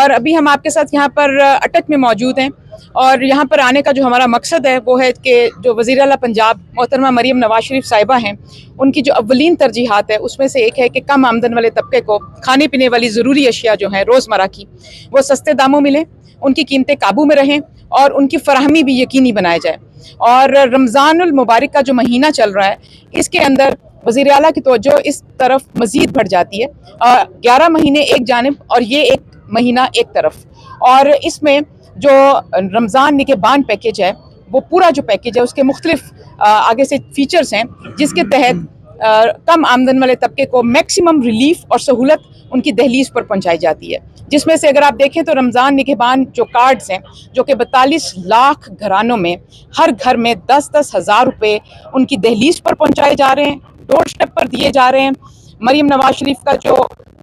और अभी हम आपके साथ यहाँ पर अटक में मौजूद हैं और यहाँ पर आने का जो हमारा मकसद है वो है कि जो वज़ीर आला पंजाब मोहतरमा मरीम नवाज शरीफ साहिबा हैं, उनकी जो अव्वलीन तरजीहात है उसमें से एक है कि कम आमदन वाले तबके को खाने पीने वाली ज़रूरी अशिया जो हैं रोज़मर्रा की वो सस्ते दामों मिलें, उनकी कीमतें काबू में रहें और उनकी फराहमी भी यकीनी बनाया जाए। और रमज़ानुल मुबारक का जो महीना चल रहा है इसके अंदर वज़ीर आला की तवज्जो इस तरफ मज़ीद बढ़ जाती है। 11 महीने एक जानिब और ये एक महीना एक तरफ, और इसमें जो रमज़ान निगहबान पैकेज है वो पूरा जो पैकेज है उसके मुख्तलिफ आगे से फीचर्स हैं जिसके तहत कम आमदन वाले तबके को मैक्सिमम रिलीफ और सहूलत उनकी दहलीज पर पहुंचाई जाती है। जिसमें से अगर आप देखें तो रमज़ान निगहबान जो कार्ड्स हैं जो कि 42 लाख घरानों में हर घर में 10-10 हज़ार रुपये उनकी दहलीज पर पहुंचाए जा रहे हैं, डोर स्टेप पर दिए जा रहे हैं। मरीम नवाज शरीफ का जो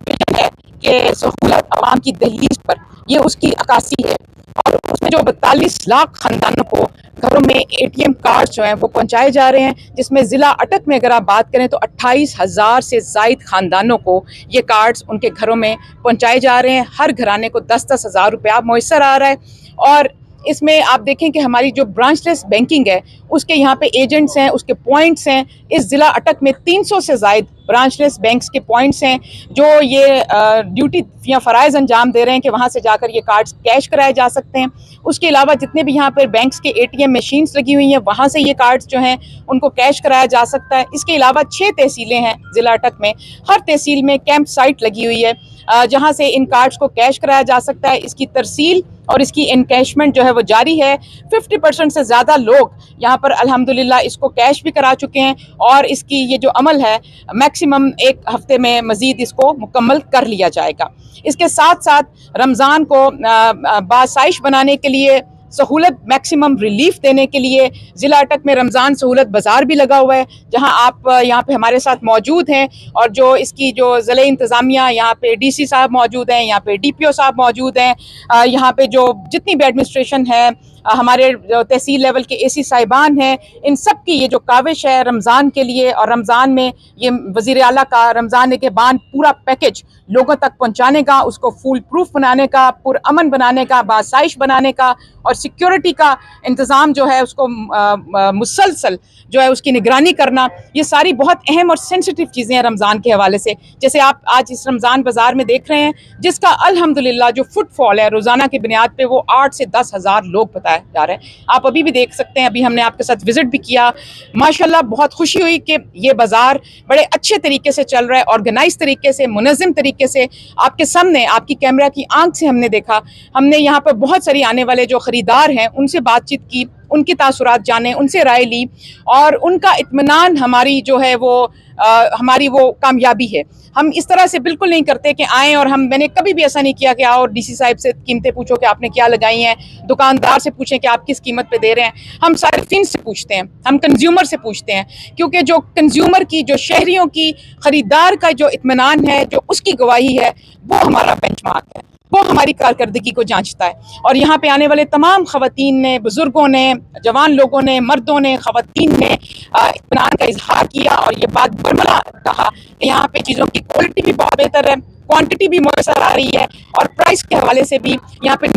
विजन है कि सहूलत आवाम की दहलीज पर, ये उसकी अक्कासी है। और उसमें जो 42 लाख खानदानों को घरों में ATM कार्ड जो हैं वो पहुंचाए जा रहे हैं, जिसमें ज़िला अटक में अगर आप बात करें तो 28,000 से ज़ायद खानदानों को ये कार्ड्स उनके घरों में पहुंचाए जा रहे हैं। हर घराने को 10-10 हज़ार रुपया मुयस्सर आ रहा है। और इसमें आप देखें कि हमारी जो ब्रांचलेस बैंकिंग है उसके यहाँ पे एजेंट्स हैं, उसके पॉइंट्स हैं। इस ज़िला अटक में 300 से ज़ायद ब्रांचलेस बैंक्स के पॉइंट्स हैं जो ये ड्यूटी या फ़राइज़ अंजाम दे रहे हैं कि वहाँ से जाकर ये कार्ड्स कैश कराए जा सकते हैं। उसके अलावा जितने भी यहाँ पर बैंक्स के ATM मशीन्स लगी हुई हैं वहाँ से ये कार्ड्स जो हैं उनको कैश कराया जा सकता है। इसके अलावा 6 तहसीलें हैं ज़िला अटक में, हर तहसील में कैंप साइट लगी हुई है जहाँ से इन कार्ड्स को कैश कराया जा सकता है। इसकी तरसील और इसकी इनकैशमेंट जो है वो जारी है। 50% से ज़्यादा लोग यहाँ पर अल्हम्दुलिल्लाह इसको कैश भी करा चुके हैं और इसकी ये जो अमल है मैक्सिमम एक हफ्ते में मज़ीद इसको मुकम्मल कर लिया जाएगा। इसके साथ साथ रमज़ान को बासाइश बनाने के लिए, सहूलत मैक्सिमम रिलीफ देने के लिए ज़िला अटक में रमज़ान सहूलत बाज़ार भी लगा हुआ है, जहां आप यहाँ पे हमारे साथ मौजूद हैं। और जो इसकी जो ज़िले इंतज़ामिया, यहाँ पे DC साहब मौजूद हैं, यहाँ पे DPO साहब मौजूद हैं, यहाँ पे जो जितनी भी एडमिनिस्ट्रेशन है, हमारे जो तहसील लेवल के AC साहिबान हैं, इन सब की ये जो काविश है रमज़ान के लिए और रमज़ान में ये वज़ीर आला का रमज़ान के बाद पूरा पैकेज लोगों तक पहुँचाने का, उसको फुल प्रूफ बनाने का, पुरअमन बनाने का, बासाइश बनाने का और सिक्योरिटी का इंतज़ाम जो है उसको मुसलसल जो है उसकी निगरानी करना, ये सारी बहुत अहम और सेंसिटिव चीज़ें हैं रमज़ान के हवाले से। जैसे आप आज इस रमज़ान बाज़ार में देख रहे हैं जिसका अल्हम्दुलिल्लाह जो फुटफॉल है रोज़ाना की बुनियाद पे वो 8 से 10 हज़ार लोग बताए जा रहे हैं। आप अभी भी देख सकते हैं, अभी हमने आपके साथ विज़िट भी किया। माशाल्लाह बहुत खुशी हुई कि ये बाज़ार बड़े अच्छे तरीके से चल रहा है, ऑर्गेनाइज तरीके से, मुनज़्ज़म तरीके से आपके सामने, आपकी कैमरा की आंख से हमने देखा। हमने यहाँ पर बहुत सारी आने वाले जो ख़रीदार हैं उनसे बातचीत की, उनकी तासुरात जाने, उनसे राय ली और उनका इत्मीनान हमारी जो है वो हमारी वो कामयाबी है। हम इस तरह से बिल्कुल नहीं करते कि आएँ और मैंने कभी भी ऐसा नहीं किया कि आओ DC साहब से कीमतें पूछो कि आपने क्या लगाई हैं, दुकानदार से पूछें कि आप किस कीमत पे दे रहे हैं। हम सारिफिन से पूछते हैं, हम कंज्यूमर से पूछते हैं, क्योंकि जो कंज्यूमर की, जो शहरियों की, ख़रीदार का जो इत्मीनान है, जो उसकी गवाही है, वो हमारा बेंचमार्क है, वो हमारी कारकर्दगी को जांचता है। और यहाँ पे आने वाले तमाम ख़वातीन ने, बुज़ुर्गों ने, जवान लोगों ने, मर्दों ने, ख़वातीन ने इत्मीनान का इजहार किया और ये बात बरमला कहा कि यहाँ पे चीज़ों की क्वालिटी भी बहुत बेहतर है, क्वांटिटी भी मुयस्सर आ रही है और प्राइस के हवाले से भी यहाँ पे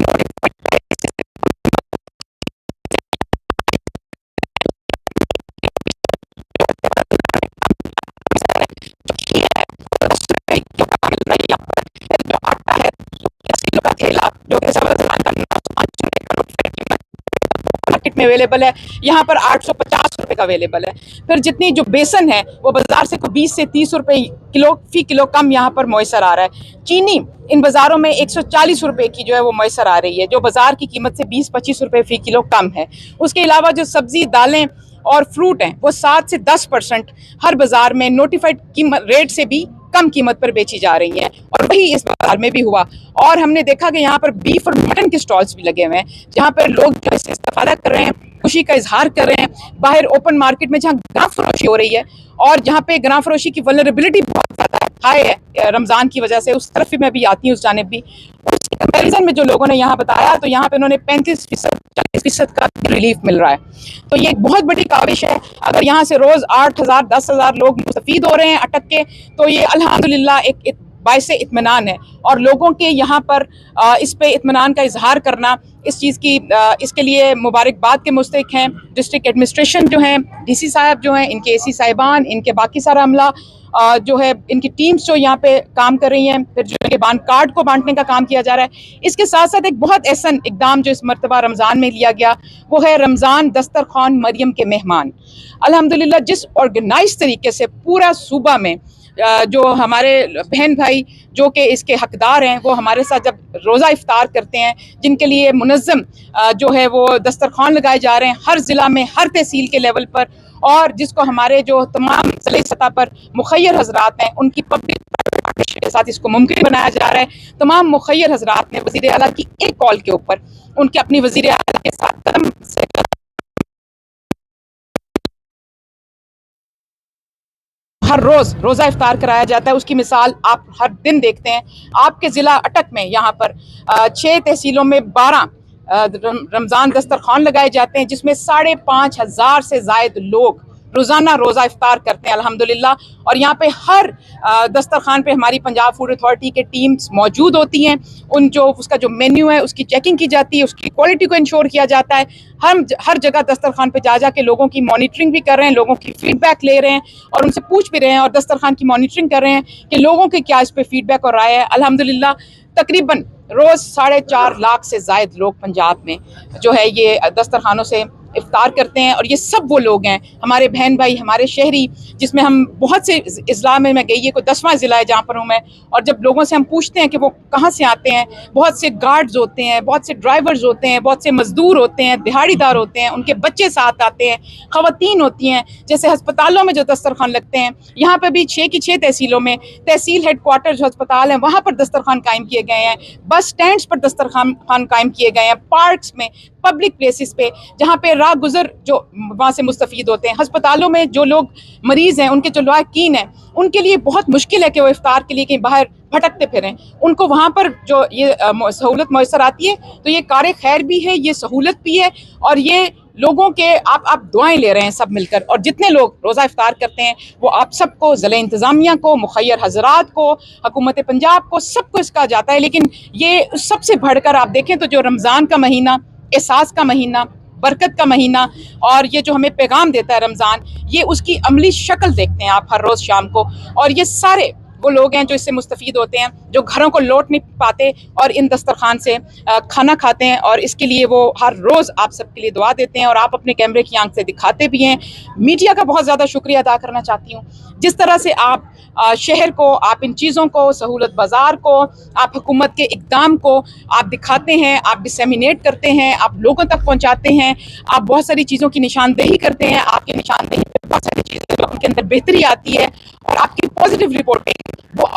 मार्केट में अवेलेबल है, यहाँ पर 850 रुपए का अवेलेबल है। फिर जितनी जो बेसन है वो बाजार से 20 से 30 रुपए फी किलो कम यहाँ पर मुयस्सर आ रहा है। चीनी इन बाज़ारों में 140 रुपए की जो है वो मुयस्सर आ रही है, जो बाजार की कीमत से 20-25 रुपए फी किलो कम है। उसके अलावा जो सब्जी, दालें और फ्रूट हैं वो 7 से 10% हर बाजार में नोटिफाइड कीमत रेट से भी कम कीमत पर बेची जा रही हैं और वही इस बाजार में भी हुआ। और हमने देखा कि यहाँ पर बीफ और मटन के स्टॉल्स भी लगे हुए हैं जहाँ पर लोग जो इससे इस्तेफादा कर रहे हैं, खुशी का इजहार कर रहे हैं। बाहर ओपन मार्केट में जहाँ गना फरोशी हो रही है और जहाँ पे गना फरोशी की वल्नरेबिलिटी बहुत ज़्यादा हाई है रमज़ान की वजह से, उस तरफ भी मैं भी आती हूँ, उस जानिब भी। उसके कंपेरिजन में जो लोगों ने यहाँ बताया तो यहाँ पे उन्होंने 35-40% का रिलीफ मिल रहा है। तो ये एक बहुत बड़ी काविश है। अगर यहाँ से रोज़ 8,000-10,000 लोग मुस्तफ़ीद हो रहे हैं अटक के, तो ये अल्हम्दुलिल्लाह एक बाइसे इत्मीनान है। और लोगों के यहाँ पर इस पे इत्मीनान का इजहार करना, इस चीज़ की इसके लिए मुबारकबाद के मुस्तहिक हैं डिस्ट्रिक्ट एडमिनिस्ट्रेशन जो हैं, डीसी साहब जो हैं, इनके एसी साहिबान, इनके बाकी सारा अमला जो है, इनकी टीम्स जो यहाँ पे काम कर रही हैं, फिर जो है बान कार्ड को बांटने का काम किया जा रहा है। इसके साथ साथ एक बहुत एहसन इकदाम जो इस मरतबा रमज़ान में लिया गया वो है रमज़ान दस्तरखान मरियम के मेहमान। अल्हम्दुलिल्लाह जिस ऑर्गेनाइज तरीके से पूरा सूबा में जो हमारे बहन भाई जो कि इसके हकदार हैं वो हमारे साथ जब रोज़ा इफ्तार करते हैं, जिनके लिए मुनज़्ज़म जो है वो दस्तरखान लगाए जा रहे हैं हर ज़िला में, हर तहसील के लेवल पर, और जिसको हमारे जो तमाम ज़िले सतह पर मुखय्यर हजरात हैं उनकी पब्लिक के साथ इसको मुमकिन बनाया जा रहा है। तमाम मुखय्यर हजरात ने वज़ीर आला की एक कॉल के ऊपर उनके अपनी वज़ीर आला के साथ कदम से हर रोज़ रोज़ा इफ्तार कराया जाता है। उसकी मिसाल आप हर दिन देखते हैं। आपके ज़िला अटक में यहाँ पर 6 तहसीलों में 12 रमज़ान दस्तरखान लगाए जाते हैं, जिसमें 5,500 से ज़ायद लोग रोज़ाना रोज़ा इफ्तार करते हैं अल्हम्दुलिल्लाह। और यहाँ पे हर दस्तरखान पे हमारी पंजाब फूड अथॉरिटी के टीम्स मौजूद होती हैं। उसका जो मेन्यू है उसकी चेकिंग की जाती है, उसकी क्वालिटी को इंश्योर किया जाता है। हम हर जगह दस्तरखान पे जा के लोगों की मॉनिटरिंग भी कर रहे हैं, लोगों की फीडबैक ले रहे हैं और उनसे पूछ भी रहे हैं और दस्तरखान की मॉनिटरिंग कर रहे हैं कि लोगों के क्या इस पर फीडबैक और राय है। अल्हम्दुलिल्लाह तकरीबन रोज़ 4.5 लाख से ज़ायद लोग पंजाब में जो है ये दस्तरखानों से इफ्तार करते हैं। और ये सब वो लोग हैं हमारे बहन भाई, हमारे शहरी, जिसमें हम बहुत से इज़ला में मैं गई, ये कोई 10वां ज़िला है जहाँ पर हूँ मैं। और जब लोगों से हम पूछते हैं कि वो कहाँ से आते हैं, बहुत से गार्ड्स होते हैं, बहुत से ड्राइवर्स होते हैं, बहुत से मजदूर होते हैं, दिहाड़ीदार होते हैं, उनके बच्चे साथ आते हैं, ख़वातीन होती हैं। जैसे अस्पतालों में जो दस्तरखान लगते हैं, यहाँ पर भी 6 की 6 तहसीलों में तहसील हेडक्वार्टर जो अस्पताल हैं वहाँ पर दस्तरखान कायम किए गए हैं, बस स्टैंड्स पर दस्तरखान कायम किए गए हैं, पार्क्स में, पब्लिक प्लेसेस पे जहाँ पे राह गुजर जो वहाँ से मुस्तफ़ीद होते हैं। अस्पतालों में जो लोग मरीज़ हैं, उनके जो लायकीन हैं, उनके लिए बहुत मुश्किल है कि वो इफ्तार के लिए कहीं बाहर भटकते फिरें। उनको वहाँ पर जो ये सहूलत मैसर आती है तो ये कार खैर भी है, ये सहूलत भी है, और ये लोगों के आप दुआएं ले रहे हैं सब मिलकर। और जितने लोग रोज़ा इफ्तार करते हैं वो आप सबको, ज़िला इंतज़ामिया को, मुखय्यर हजरात को, हुकूमत पंजाब को, सबको इसका जाता है। लेकिन ये सबसे बढ़कर आप देखें तो जो रमज़ान का महीना, एहसास का महीना, बरकत का महीना, और ये जो हमें पैगाम देता है रमज़ान, ये उसकी अमली शक्ल देखते हैं आप हर रोज़ शाम को। और ये सारे वो लोग हैं जो इससे मुस्तफ़ीद होते हैं, जो घरों को लौट नहीं पाते और इन दस्तरखान से खाना खाते हैं। और इसके लिए वो हर रोज़ आप सबके लिए दुआ देते हैं और आप अपने कैमरे की आंख से दिखाते भी हैं। मीडिया का बहुत ज़्यादा शुक्रिया अदा करना चाहती हूँ, जिस तरह से आप शहर को, आप इन चीज़ों को, सहूलत बाज़ार को, आप हुकूमत के इक़दाम को आप दिखाते हैं, आप डिसेमिनेट करते हैं, आप लोगों तक पहुँचाते हैं, आप बहुत सारी चीज़ों की निशानदेही करते हैं। आपकी निशानदेही पे बहुत सारी चीज़ें जो उनके अंदर बेहतरी आती है और आपकी पॉजिटिव रिपोर्टिंग वो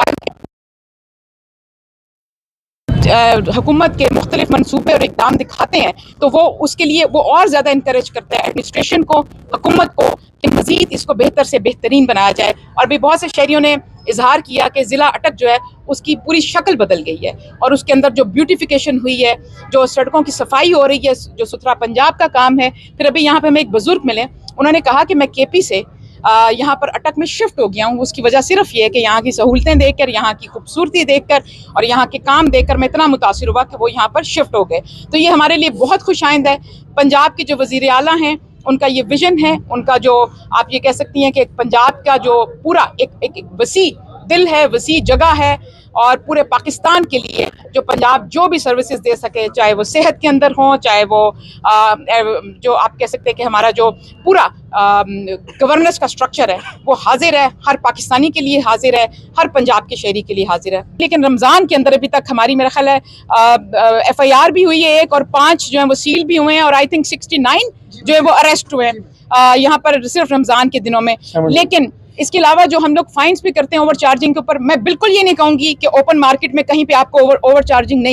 हुकूमत के मुख्तलिफ मनसूबे और इक़दाम दिखाते हैं, तो वो उसके लिए वो और ज़्यादा इंकरेज करता है एडमिनिस्ट्रेशन को, हुकूमत को, कि मज़ीद इसको बेहतर से बेहतरीन बनाया जाए। और भी बहुत से शहरियों ने इजहार किया कि ज़िला अटक जो है उसकी पूरी शक्ल बदल गई है और उसके अंदर जो ब्यूटिफिकेशन हुई है, जो सड़कों की सफाई हो रही है, जो सुथरा पंजाब का काम है। फिर अभी यहाँ पे हमें एक बुजुर्ग मिले, उन्होंने कहा कि मैं केपी से यहाँ पर अटक में शिफ्ट हो गया हूँ। उसकी वजह सिर्फ ये है कि यहाँ की सहूलतें देखकर, यहाँ की खूबसूरती देखकर और यहाँ के काम देखकर मैं इतना मुतासिर हुआ कि वो यहाँ पर शिफ्ट हो गए। तो ये हमारे लिए बहुत खुशाइंद है। पंजाब के जो वज़ीर आला हैं उनका ये विजन है, उनका जो आप ये कह सकती हैं कि पंजाब का जो पूरा एक वसी दिल है, वसी जगह है, और पूरे पाकिस्तान के लिए जो पंजाब जो भी सर्विसेज दे सके, चाहे वो सेहत के अंदर हो, चाहे वो जो आप कह सकते हैं कि हमारा जो पूरा गवर्नेंस का स्ट्रक्चर है वो हाजिर है, हर पाकिस्तानी के लिए हाजिर है, हर पंजाब के शहरी के लिए हाजिर है। लेकिन रमज़ान के अंदर अभी तक हमारी मेरा ख्याल है FIR भी हुई है एक, और 5 जो है वो सील भी हुए हैं, और आई थिंक 69 जो है वो अरेस्ट हुए हैं यहाँ पर सिर्फ रमज़ान के दिनों में। लेकिन इसके अलावा जो हम लोग फाइन्स भी करते हैं ओवर चार्जिंग के ऊपर, मैं बिल्कुल ये नहीं कहूँगी कि ओपन मार्केट में कहीं पे आपको ओवर चार्जिंग नहीं